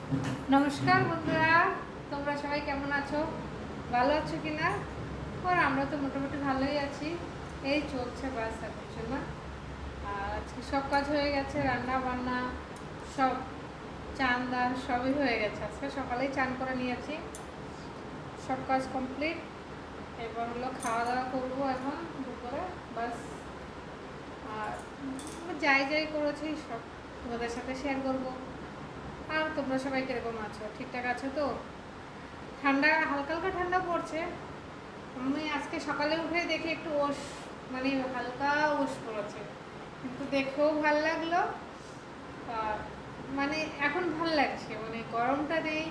নমস্কার বন্ধুরা, তোমরা সবাই কেমন আছো? ভালো আছো কি না? আর আমরা তো মোটামুটি ভালোই আছি। এই চলছে, বাস আর কিছু না। আর আজকে সব কাজ হয়ে গেছে, রান্না বান্না সব, চান দান সবই হয়ে গেছে। আজকে সকালেই চান করে নিয়েছি, সব কাজ কমপ্লিট। এবার হলো খাওয়া দাওয়া করবো এখন দুপুরে, বাস। আর যাই যাই করেছি সব তোমাদের সাথে শেয়ার করবো। আর তোমরা সবাই কিরকম আছো? ঠিকঠাক আছো তো? ঠান্ডা, হালকা হালকা ঠান্ডা পড়ছে। আমি আজকে সকালে উঠে দেখি একটু মানে হালকা পড়েছে, কিন্তু দেখেও ভাল লাগলো। আর মানে এখন ভাল লাগছে, মানে গরমটা নেই,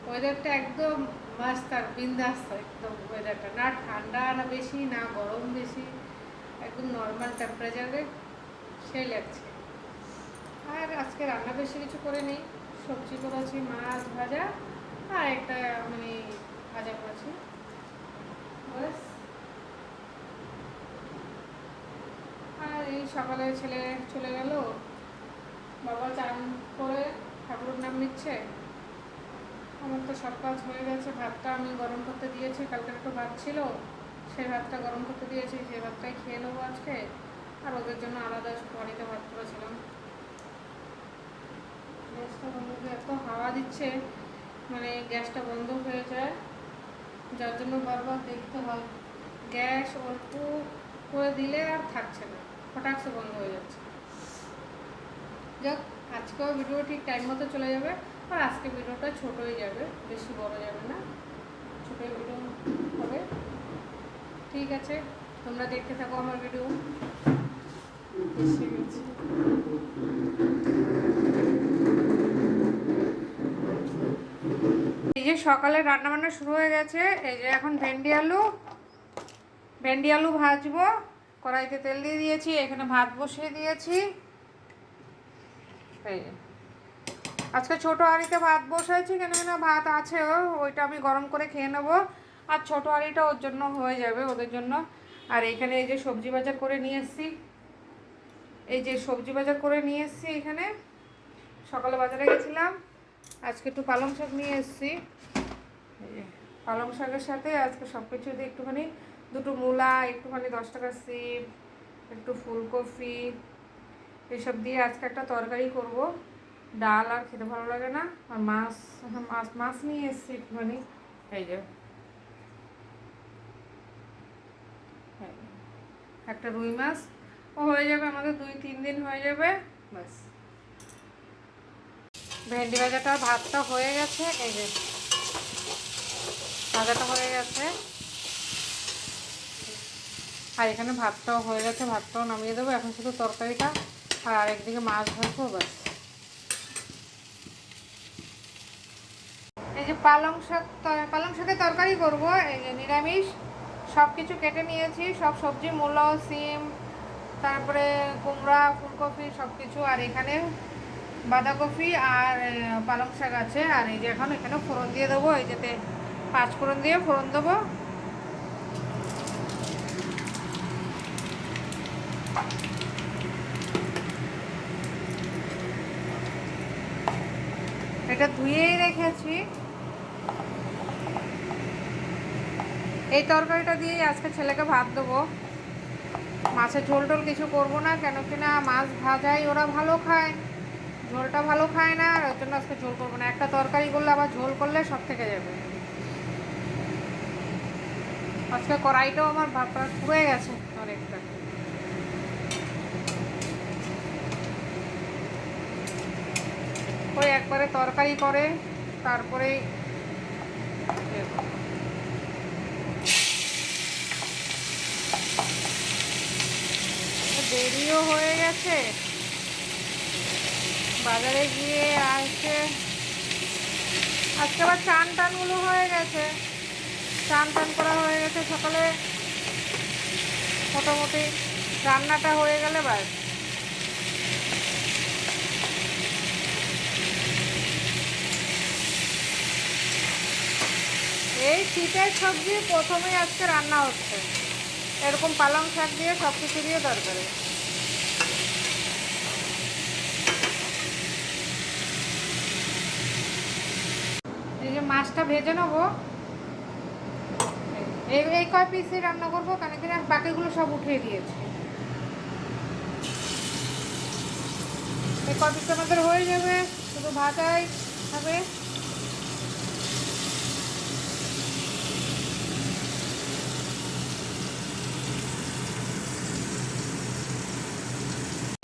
ওয়েদারটা একদম মাস্ত আর বিন্দাস। একদম ওয়েদারটা না ঠান্ডা না বেশি, না গরম বেশি, একদম নর্মাল টেম্পারেচারে সেই লাগছে। আর আজকে রান্না বেশি কিছু করে নেই, সবজি করেছি, মাছ ভাজা আর একটা মানে ভাজা করেছি, বাস। আর এই সকালে ছেলে চলে গেল, বাবা চান করে ঠাকুরের নাম নিচ্ছে। আমার তো সব কাজ হয়ে গেছে। ভাতটা আমি গরম করতে দিয়েছি, কালকে একটু ভাত ছিল, সেই ভাতটা গরম করতে দিয়েছি, সেই ভাতটাই খেয়ে নেবো আজকে। আর ওদের জন্য আলাদা বাড়িতে ভাত করেছিলাম। গ্যাসটা বন্ধ করে এত হাওয়া দিচ্ছে, মানে গ্যাসটা বন্ধ হয়ে যায়, যার জন্য বারবার দেখতে হয়। গ্যাস অল্প করে দিলে আর থাকছে না, হঠাৎ সে বন্ধ হয়ে যাচ্ছে। যাক, আজকেও ভিডিও ঠিক টাইম মতো চলে যাবে। আর আজকে ভিডিওটা ছোটোই যাবে, বেশি বড় যাবে না, ছোটোই ভিডিও হবে। ঠিক আছে, তোমরা দেখতে থাকো আমার ভিডিও। এসে গেছি। এই যে সকালে রান্না বান্না শুরু হয়ে গেছে। এই যে এখন ভেন্ডি আলু ভাজবো। কড়াইতে তেল দিয়ে দিয়েছি, এখানে ভাত বসিয়ে দিয়েছি। এই যে আজকে ছোটো হাঁড়িতে ভাত বসাইছি, কেন না ভাত আছে, ওইটা আমি গরম করে খেয়ে নেবো। আর ছোটো হাঁড়িটা ওর জন্য হয়ে যাবে, ওদের জন্য। আর এখানে এই যে সবজি বাজার করে নিয়ে এসেছি, এখানে সকালে বাজারে গেছিলাম। আজকে একটু পালং শাক নিয়ে এসেছি। এই যে পালং শাকের সাথে আজকে সব কিছু দিয়ে একটুখানি, দুটো মূলা, একটুখানি 10 টাকার সিম, একটু ফুলকপি, এসব দিয়ে আজকে একটা তরকারি করব। ডাল আর খেতে ভালো লাগে না। আর মাছ মাছ মাছ নিয়ে এসেছি একটুখানি। এই যে একটা রুই মাছ, ও হয়ে যাবে আমাদের 2-3 দিন হয়ে যাবে, ব্যাস। ভেন্ডি ভাজাটা, ভাতটা হয়ে গেছে। এই যে ভাজাটা হয়ে গেছে, আর এখানে ভাতটাও হয়ে গেছে, ভাতটাও নামিয়ে দেবো। এখন শুধু তরকারিটা আর আরেকদিকে মাছ ভাজবো, ব্যাস। এই যে পালং শাকের তরকারি করব। এই যে নিরামিষ, সব কিছু কেটে নিয়েছি, সব সবজি, মূলো, সিম, তারপরে কুমড়া, ফুলকপি সব কিছু। আর এখানে বাঁধাকপি আর পালং শাক আছে। আর এই যে এখন এখানে ফোড়ন দিয়ে দেবো, এই যেতে 5 ফোড়ন দিয়ে ফোড়ন দেবো। এটা ধুয়েই রেখেছি। এই তরকারিটা দিয়েই আজকে ছেলেকে ভাত দেবো। মাছের ঝোল টোল কিছু করবো না, কেন কিনা মাছ ভাজাই ওরা ভালো খায়, ঝোলটা ভালো খায় না, আর ওর জন্য আজকে ঝোল করবো না। একটা তরকারি করলে আবার ঝোল করলে সব থেকে যাবে। আজকে কড়াইটাও আমার ভাতটা পুড়ে গেছে অনেকটা। ওই একবারে তরকারি করে তারপরে দেরিও হয়ে গেছে, বাজারে গিয়ে আসছে। আজকে আবার চান টানগুলো হয়ে গেছে, চান টান করা হয়ে গেছে সকালে। মোটামুটি রান্নাটা হয়ে গেলে ব্যাস। এই শীতের সবজি প্রথমেই আজকে রান্না হচ্ছে, এরকম পালং শাক দিয়ে সব কিছু দিয়ে তরকারি। মাছটা ভেজে নেবো। এই কয় পিসই রান্না করবো, কেন কিনা বাকিগুলো সব উঠিয়ে দিয়েছি। এই কয় পিস আমাদের হয়ে যাবে, শুধু ভাজাই হবে।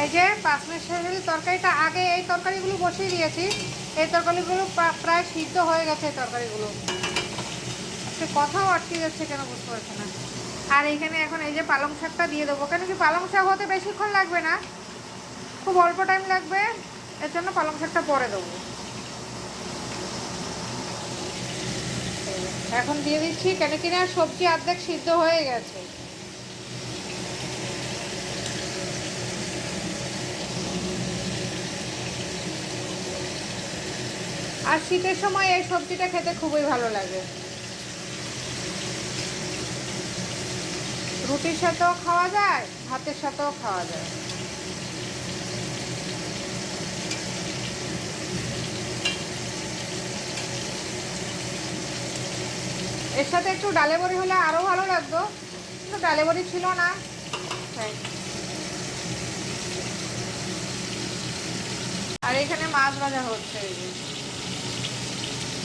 এই যে পাঁচমিশালি তরকারিটা আগে এই তরকারিগুলো বসিয়ে দিয়েছি। এই তরকারিগুলো প্রায় সিদ্ধ হয়ে গেছে। এই তরকারিগুলো আজকে কথাও আটকে যাচ্ছে কেন বুঝতে পারছি না। আর এইখানে এখন এই যে পালং শাকটা দিয়ে দেবো, কেন কি পালং শাক হতে বেশিক্ষণ লাগবে না, খুব অল্প টাইম লাগবে, এর জন্য পালং শাকটা পরে দেবো। এখন দিয়ে দিচ্ছি, কেন কিনা সবজি অর্ধেক সিদ্ধ হয়ে গেছে। আর শীতের সময় এই সবজিটা খেতে খুবই ভালো লাগে, রুটির সাথেও খাওয়া যায়, ভাতের সাথেও খাওয়া যায়। এর সাথে একটু ডালে বড়ি হলে আরও ভালো লাগতো, কিন্তু ডালে বড়ি ছিল না। আর এখানে মাছ ভাজা হচ্ছে। এই যে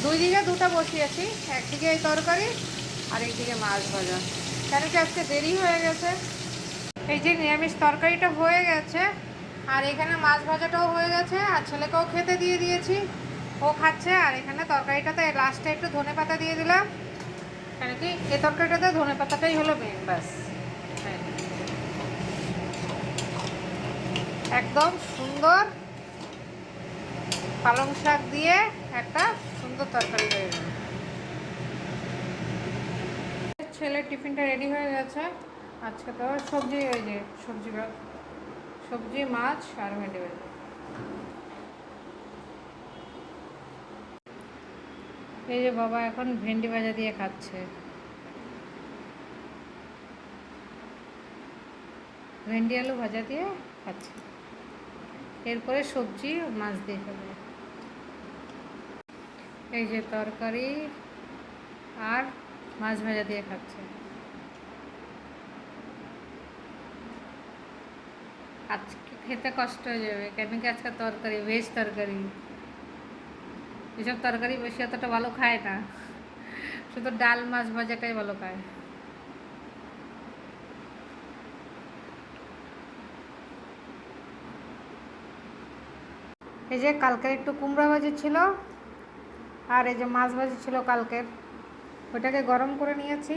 দুই দিকে দুটো বসিয়েছি, একদিকে এই তরকারি আর একদিকে মাছ ভাজা, কেন কি আজকে দেরি হয়ে গেছে। এই যে নিরামিষ তরকারিটা হয়ে গেছে, আর এখানে মাছ ভাজাটাও হয়ে গেছে, আর ছেলেকেও খেতে দিয়ে দিয়েছি, ও খাচ্ছে। আর এখানে তরকারিটাতে লাস্টে একটু ধনেপাতা দিয়ে দিলাম, কেন কি এই তরকারিটাতে ধনেপাতাটাই হলো মেন, ব্যাস। একদম সুন্দর পালং শাক দিয়ে একটা সুন্দর তরকারি হয়ে গেল। ছেলের টিফিনটা রেডি হয়ে গেছে। আজকে তো সবজি, ওই যে সবজি মাছ আর ভেন্ডি ভাজা। এই যে বাবা এখন ভেন্ডি ভাজা দিয়ে খাচ্ছে, ভেন্ডি আলু ভাজা দিয়ে খাচ্ছে, এরপরে সবজি মাছ দিয়ে খাবে। এই যে তরকারি আর মাছ ভাজা দিয়ে খাচ্ছে। আজকে খেতে কষ্ট হয়ে যাবে, কেন কি আজকে তরকারি ভেজ তরকারি, এসব তরকারি বেশি অতটা ভালো খায় না, শুধু ডাল মাছ ভাজাটাই ভালো খায়। এই যে কালকের একটু কুমড়া ভাজি ছিল, আর এই যে মাছ ভাজি ছিল কালকের, ওটাকে গরম করে নিয়েছি,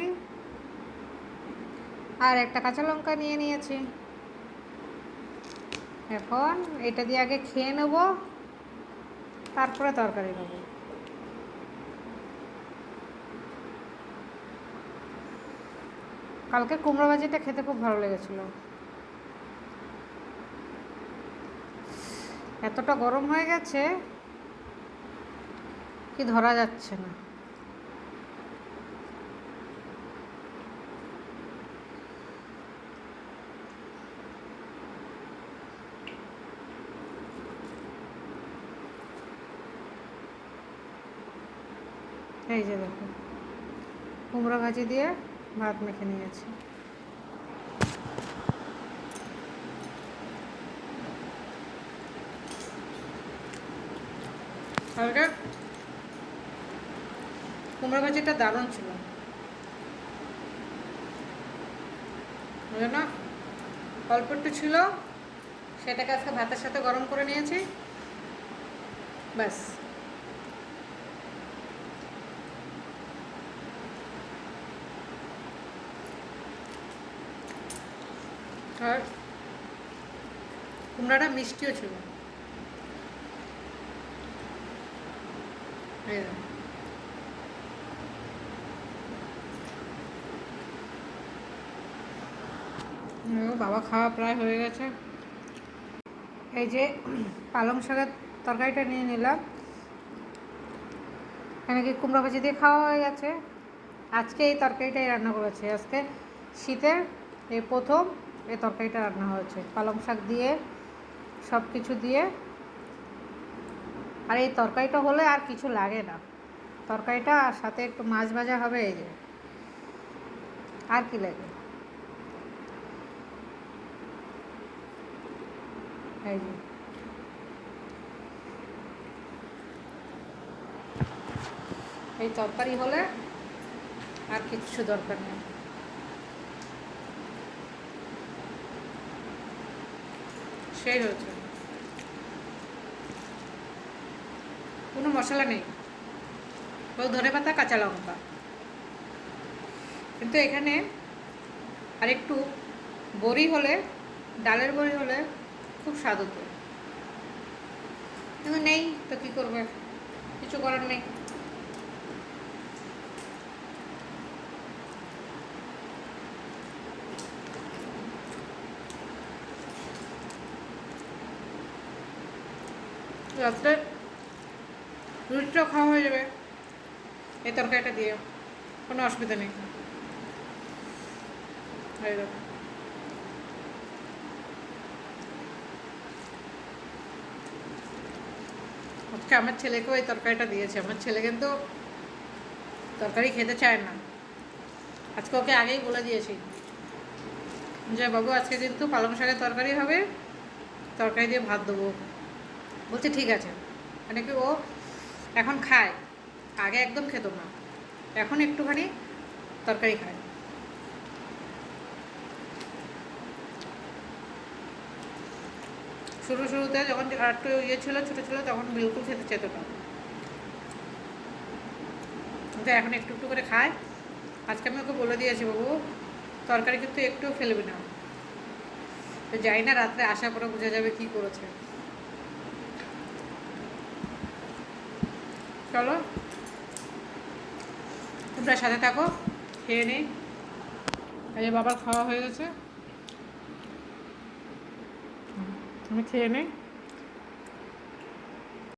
আর একটা কাঁচা লঙ্কা নিয়ে নিয়েছি। এখন এটা দিয়ে আগে খেয়ে নেব, তারপরে তরকারি নেব। কালকে কুমড়ো ভাজিটা খেতে খুব ভালো লেগেছিল। এতটা গরম হয়ে গেছে কি ধরা যাচ্ছে না। এই যে দেখো, কুমড়ো ভাজি দিয়ে ভাত মেখে নিয়েছি। কালকে কুমড়ো ভাজিটা দারুণ ছিল, না অল্প একটু ছিল, সেটাকে আজকে ভাতের সাথে গরম করে নিয়েছি, ব্যাস। আর কুমড়াটা মিষ্টিও ছিল। বাবা খাওয়া প্রায় হয়ে গেছে। এই যে পালং শাকের তরকারিটা নিয়ে নিলাম, এখানে কি কুমড়া ভাজি দিয়ে খাওয়া হয়ে গেছে। আজকে এই তরকারিটাই রান্না করেছি, আজকে শীতের এই প্রথম এই তরকারিটা রান্না হয়েছে পালং শাক দিয়ে, সব কিছু দিয়ে। আর এই তরকারিটা হলে আর কিছু লাগে না, তরকারিটা আর সাথে একটু মাছ ভাজা হবে, এই যে। আর কি লাগে, এই যে এই তরকারি হলে আর কিচ্ছু দরকার নেই। সেই হয়েছে, কোনো মশলা নেই, কেউ ধনেপাতা কাঁচা লঙ্কা। কিন্তু এখানে আর একটু বড়ি হলে, ডালের বড়ি হলে খুব স্বাদ হতো, কিন্তু নেই তো কী করবে, কিছু করার নেই। রাত্রে রুটিটাও খাওয়া হয়ে যাবে এই তরকারিটা দিয়ে, কোনো অসুবিধা নেই। এই দেখো, আজকে আমার ছেলেকেও এই তরকারিটা দিয়েছে। আমার ছেলে কিন্তু তরকারি খেতে চায় না। আজকে ওকে আগেই বলে দিয়েছি যে বাবু আজকে কিন্তু পালং শাকের তরকারি হবে, তরকারি দিয়ে ভাত দেবো। বলছে ঠিক আছে। মানে কি ও এখন খায়, আগে একদম খেত না, এখন একটুখানি তরকারি খায়। শুরুতে যখন একটু ইয়ে ছিল, ছোটো ছিল, তখন বিলকুল খেতে চেত না, কিন্তু এখন একটু একটু করে খায়। আজকে আমি ওকে বলে দিয়েছি বাবু তরকারি কিন্তু একটুও ফেলবি না। তো যাই না, রাত্রে আসার পরে বোঝা যাবে কি করেছে। চলো তোমরা সাথে থাকো, খেয়ে নেই। এই বাবার খাওয়া হয়ে গেছে, আমি খেয়ে নেই।